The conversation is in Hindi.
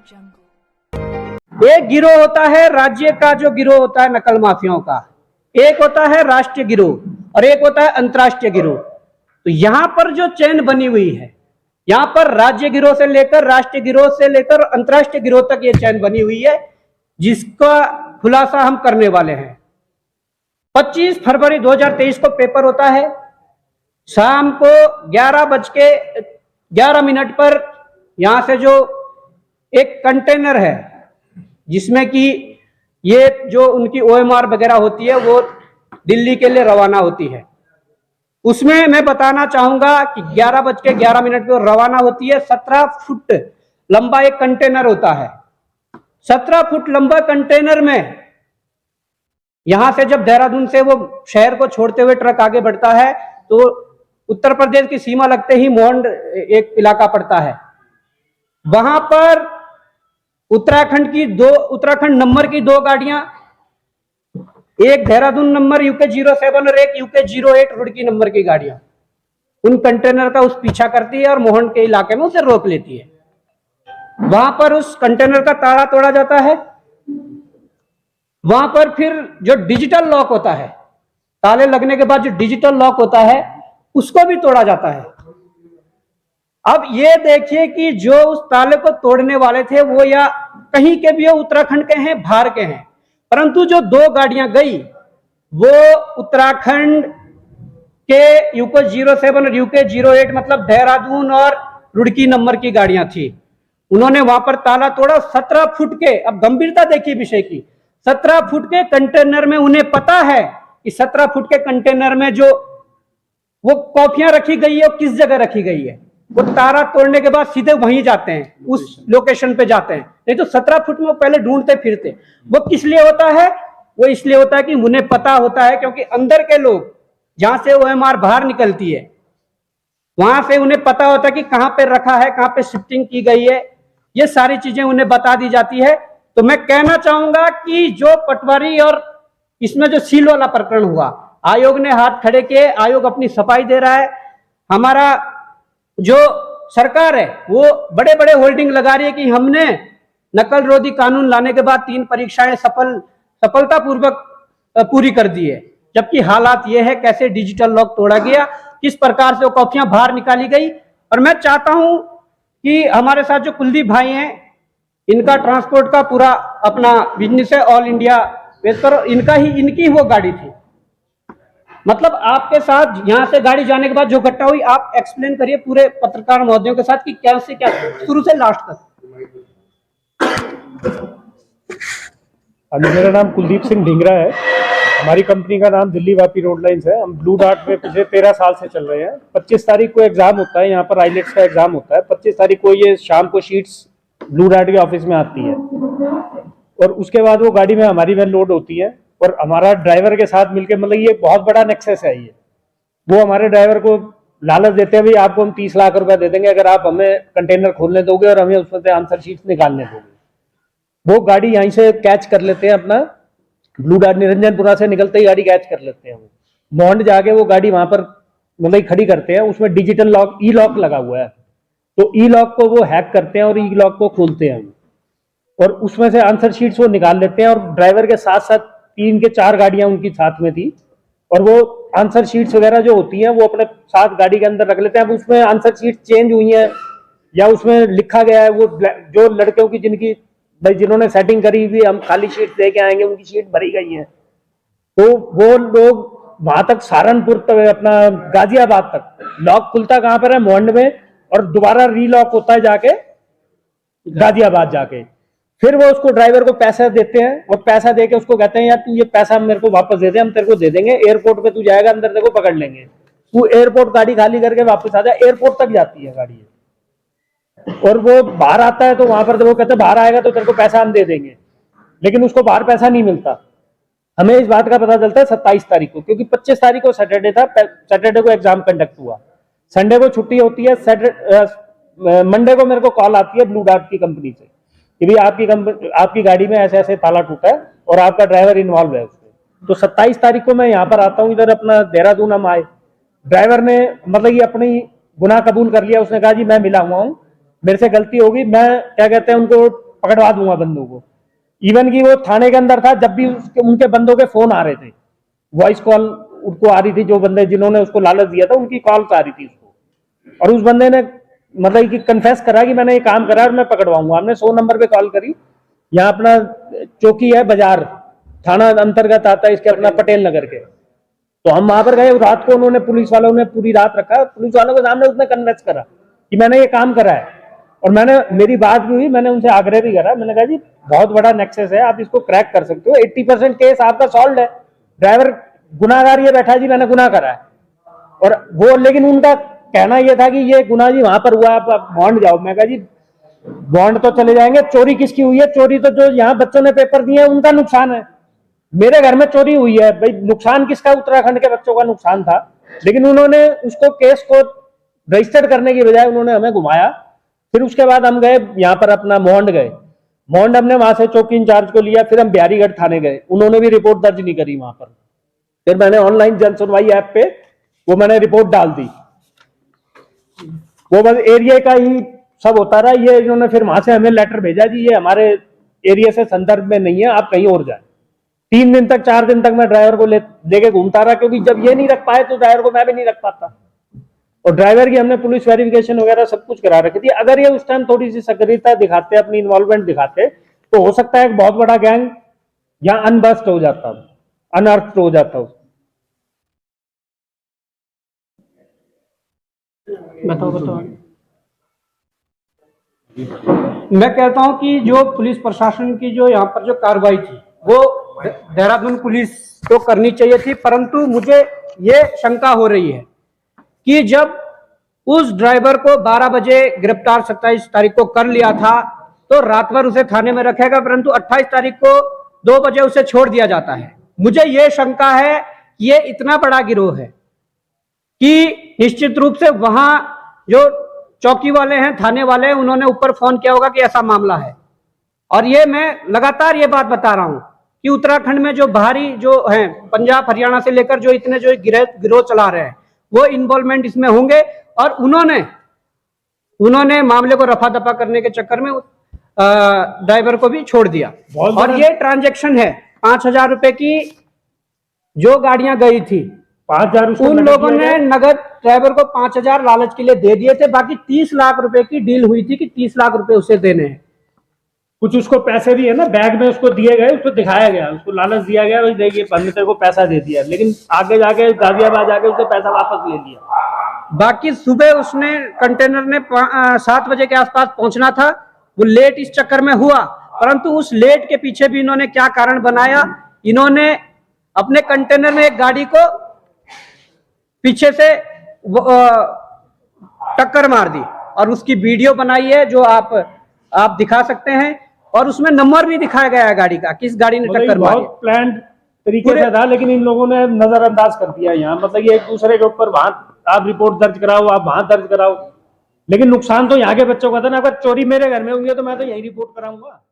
एक गिरोह होता है राज्य का, जो गिरोह होता है नकल माफियाओं का, एक होता है राष्ट्रीय गिरोह और एक होता है अंतर्राष्ट्रीय गिरोह। तो यहां पर जो चेन बनी हुई है, यहां पर राज्य गिरोह से लेकर राष्ट्रीय गिरोह से लेकर अंतर्राष्ट्रीय गिरोह तक ये चेन बनी हुई है, जिसका खुलासा हम करने वाले हैं। 25 फरवरी 2023 को पेपर होता है। शाम को 11:11 पर यहां से जो एक कंटेनर है जिसमें कि ये जो उनकी OMR वगैरह होती है वो दिल्ली के लिए रवाना होती है, उसमें मैं बताना चाहूंगा कि 11:11 पर रवाना होती है। 17 फुट लंबा एक कंटेनर होता है। 17 फुट लंबा कंटेनर में यहां से जब देहरादून से वो शहर को छोड़ते हुए ट्रक आगे बढ़ता है तो उत्तर प्रदेश की सीमा लगते ही मोहंड एक इलाका पड़ता है। वहां पर उत्तराखंड नंबर की 2 गाड़ियां, एक देहरादून नंबर UK07 और एक UK08 रुड़की नंबर की गाड़ियां उन कंटेनर का उस पीछा करती है और मोहंड के इलाके में उसे रोक लेती है। वहां पर उस कंटेनर का ताला तोड़ा जाता है। वहां पर फिर जो डिजिटल लॉक होता है, ताले लगने के बाद जो डिजिटल लॉक होता है उसको भी तोड़ा जाता है। अब ये देखिए कि जो उस ताले को तोड़ने वाले थे वो या कहीं के भी उत्तराखंड के हैं, बाहर के हैं, परंतु जो 2 गाड़ियां गई वो उत्तराखंड के UK07 और UK08 मतलब देहरादून और रुड़की नंबर की गाड़ियां थी। उन्होंने वहां पर ताला तोड़ा। 17 फुट के, अब गंभीरता देखिए विषय की, 17 फुट के कंटेनर में उन्हें पता है कि 17 फुट के कंटेनर में जो वो कॉफियां रखी गई है वो किस जगह रखी गई है। वो ताला तोड़ने के बाद सीधे वहीं जाते हैं, उस लोकेशन पे जाते हैं, नहीं तो 17 फुट में वो पहले ढूंढते फिरते। वो किस लिए होता है? वो इसलिए होता है कि उन्हें पता होता है, क्योंकि अंदर के लोग जहां से OMR बाहर निकलती है वहां से उन्हें पता होता है कि कहां पे रखा है, कहां पे शिफ्टिंग की गई है, ये सारी चीजें उन्हें बता दी जाती है। तो मैं कहना चाहूंगा कि जो पटवारी और इसमें जो सील वाला प्रकरण हुआ, आयोग ने हाथ खड़े किए, आयोग अपनी सफाई दे रहा है। हमारा जो सरकार है वो बड़े बड़े होल्डिंग लगा रही है कि हमने नकल रोधी कानून लाने के बाद 3 परीक्षाएं सफलतापूर्वक पूरी कर दी है, जबकि हालात ये है कैसे डिजिटल लॉक तोड़ा गया, किस प्रकार से वो कॉपियां बाहर निकाली गई। और मैं चाहता हूं कि हमारे साथ जो कुलदीप भाई हैं, इनका ट्रांसपोर्ट का पूरा अपना बिजनेस है, ऑल इंडिया बेस पर, इनकी वो गाड़ी थी। मतलब आपके साथ यहां से गाड़ी जाने के बाद जो घटना हुई, आप एक्सप्लेन करिए पूरे पत्रकार महोदयों के साथ कि क्या से क्या शुरू से लास्ट तक। मेरा नाम कुलदीप सिंह ढींगरा है। हमारी कंपनी का नाम दिल्ली वापी रोड लाइंस है। हम ब्लू डार्ट में पिछले 13 साल से चल रहे हैं। 25 तारीख को एग्जाम होता है, यहाँ पर आईलेट्स का एग्जाम होता है। 25 तारीख को ये शाम को शीट्स ब्लू डार्ट के ऑफिस में आती है और उसके बाद वो गाड़ी में हमारी वैन लोड होती है और हमारा ड्राइवर के साथ मिलकर, मतलब ये बहुत बड़ा नेक्सस है ये। वो हमारे ड्राइवर को लालच देते हैं, भाई आपको हम 30 लाख रुपए दे देंगे अगर आप हमें कंटेनर खोलने दोगे और हमें उसमें से आंसर शीट्स निकालने दोगे। वो गाड़ी यहीं से कैच कर लेते हैं, अपना ब्लू डार्ट निरंजनपुरा से निकलते ही गाड़ी कैच कर लेते हैं। वो मोहंड जाके वो गाड़ी वहां पर मतलब खड़ी करते हैं। उसमें डिजिटल लॉक, ई लॉक लगा हुआ है, तो ई लॉक को वो हैक करते हैं और ई लॉक को खोलते हैं और उसमें से आंसर शीट्स वो निकाल लेते हैं। और ड्राइवर के साथ साथ 3 के 4 गाड़ियां उनकी साथ में थी और वो आंसर शीट्स वगैरह जो होती हैं वो अपने साथ गाड़ी के अंदर रख लेते हैं। अब उसमें आंसर शीट चेंज हुई हैं या उसमें लिखा गया है, वो जो लड़कियों की जिन्होंने सेटिंग करी हुई, हम खाली शीट लेके आएंगे, उनकी शीट भरी गई है, तो वो लोग वहां तक सहारनपुर तक, अपना गाजियाबाद तक लॉक खुलता कहां पर है, मोहंड में, और दोबारा रीलॉक होता है जाके गाजियाबाद जाके। फिर वो उसको ड्राइवर को पैसा देते हैं और पैसा देके उसको कहते हैं यार तू ये पैसा मेरे को वापस दे दे, हम तेरे को दे देंगे, एयरपोर्ट पे तू जाएगा, अंदर तेरे को पकड़ लेंगे, तू एयरपोर्ट गाड़ी खाली करके वापस आ जा। एयरपोर्ट तक जाती है गाड़ी और वो बाहर आता है तो वहां पर वो कहते हैं बाहर आएगा तो तेरे को पैसा हम दे देंगे, लेकिन उसको बाहर पैसा नहीं मिलता। हमें इस बात का पता चलता है 27 तारीख को, क्योंकि 25 तारीख को सैटरडे था, सैटरडे को एग्जाम कंडक्ट हुआ, संडे को छुट्टी होती है। मंडे को मेरे को कॉल आती है ब्लू डार्ट की कंपनी से कि भाई आपकी गाड़ी में ऐसे ऐसे ताला टूटा है और आपका ड्राइवर इन्वॉल्व है उसमें। तो 27 तारीख को मैं यहाँ पर आता हूँ, इधर अपना देहरादून हम आए। ड्राइवर ने मतलब ये अपनी गुनाह कबूल कर लिया, उसने कहा जी मैं मिला हुआ हूँ, मेरे से गलती होगी, मैं क्या कहते हैं उनको पकड़वा दूंगा बंदों को। इवन कि वो थाने के अंदर था, जब भी उनके बंदों के फोन आ रहे थे, वॉइस कॉल उनको आ रही थी, जो बंदे जिन्होंने उसको लालच दिया था उनकी कॉल्स आ रही थी उसको, और उस बंदे ने मतलब कि कन्फेस करा कि मैंने ये काम करा और मैं पकड़वाऊंगा। हमने 100 नंबर पे कॉल करी, यहाँ अपना चौकी है बाजार, थाना अंतर्गत आता है इसके अपना पटेल नगर के, तो हम वहां पर गए। रात को उन्होंने, पुलिस वालों ने पूरी रात रखा, पुलिस वालों के सामने उसने कन्फेस करा कि मैंने ये काम करा है। और मेरी बात भी हुई, मैंने उनसे आग्रह भी करा, मैंने कहा जी बहुत बड़ा नेक्सस है, आप इसको क्रैक कर सकते हो, 80% केस आपका सॉल्व है, ड्राइवर गुनाहगार ये बैठा जी मैंने गुनाह करा है। और वो, लेकिन उनका कहना यह था कि ये गुनाह जी वहां पर हुआ, आप बॉन्ड जाओ। मैं कहा जी बॉन्ड तो चले जाएंगे, चोरी किसकी हुई है? चोरी तो जो यहाँ बच्चों ने पेपर दिए उनका नुकसान है, मेरे घर में चोरी हुई है भाई, नुकसान किसका? उत्तराखंड के बच्चों का नुकसान था। लेकिन उन्होंने उसको, केस को रजिस्टर करने की बजाय उन्होंने हमें घुमाया। फिर उसके बाद हम गए यहाँ पर अपना मोहंड गए, मोहंड हमने वहां से चौकी इंचार्ज को लिया, फिर हम बिहारीगढ़ थाने गए, उन्होंने भी रिपोर्ट दर्ज नहीं करी वहां पर। फिर मैंने ऑनलाइन जन सुनवाई ऐप पे वो मैंने रिपोर्ट डाल दी, वो बस एरिया का ही सब होता रहा। ये इन्होंने फिर वहां से हमें लेटर भेजा जी ये हमारे एरिया से संदर्भ में नहीं है, आप कहीं और जाए। 3 दिन तक 4 दिन तक मैं ड्राइवर को लेके घूमता रहा, क्योंकि जब ये नहीं रख पाए तो ड्राइवर को मैं भी नहीं रख पाता। और ड्राइवर की हमने पुलिस वेरिफिकेशन वगैरह सब कुछ करा रखी थी। अगर ये उस टाइम थोड़ी सी सक्रियता दिखाते, अपनी इन्वॉल्वमेंट दिखाते, तो हो सकता है एक बहुत बड़ा गैंग यहाँ अनबस्ट हो जाता, अनअर्थ हो जाता। बताओ। मैं कहता हूं कि जो पुलिस प्रशासन की जो यहाँ पर जो कार्रवाई थी वो देहरादून पुलिस को करनी चाहिए थी, परंतु मुझे ये शंका हो रही है कि जब उस ड्राइवर को 12 बजे गिरफ्तार 27 तारीख को कर लिया था तो रात भर उसे थाने में रखेगा, परंतु 28 तारीख को 2 बजे उसे छोड़ दिया जाता है। मुझे ये शंका है कि ये इतना बड़ा गिरोह है कि निश्चित रूप से वहां जो चौकी वाले हैं, थाने वाले हैं, उन्होंने ऊपर फोन किया होगा कि ऐसा मामला है। और ये मैं लगातार ये बात बता रहा हूं कि उत्तराखंड में जो बाहरी जो हैं, पंजाब हरियाणा से लेकर जो इतने जो गिरोह चला रहे हैं, वो इन्वॉल्वमेंट इसमें होंगे। और उन्होंने मामले को रफा दफा करने के चक्कर में ड्राइवर को भी छोड़ दिया। और ये ट्रांजैक्शन है 5,000 रुपए की जो गाड़ियां गई थी, 5,000 उन लोगों ने नगद ड्राइवर को 5,000 लालच के लिए दे दिए थे। बाकी 30 लाख रुपए की डील हुई थी कि 30 लाख रुपए उसे देने हैं। कुछ उसको पैसे भी है ना, बैग में उसको दिए गए, उसको दिखाया गया, उसको लालच दिया गया, भाई देखिए हमने तेरे को पैसा दे दिया, लेकिन आगे जाके गाजियाबाद जाके उसने पैसा वापस ले लिया। बाकी सुबह उसने कंटेनर ने 7 बजे के आसपास पहुंचना था, वो लेट इस चक्कर में हुआ। परंतु उस लेट के पीछे भी इन्होंने क्या कारण बनाया, इन्होंने अपने कंटेनर में एक गाड़ी को पीछे से टक्कर मार दी और उसकी वीडियो बनाई है जो आप दिखा सकते हैं। और उसमें नंबर भी दिखाया गया है गाड़ी का, किस गाड़ी ने टक्कर मारी। बहुत प्लान तरीके से था, लेकिन इन लोगों ने नजरअंदाज कर दिया यहाँ। मतलब ये एक दूसरे के ऊपर, वहां आप रिपोर्ट दर्ज कराओ, आप वहां दर्ज कराओ, लेकिन नुकसान तो यहाँ के बच्चों का था ना। अगर चोरी मेरे घर में हुई है तो मैं तो यही रिपोर्ट कराऊंगा।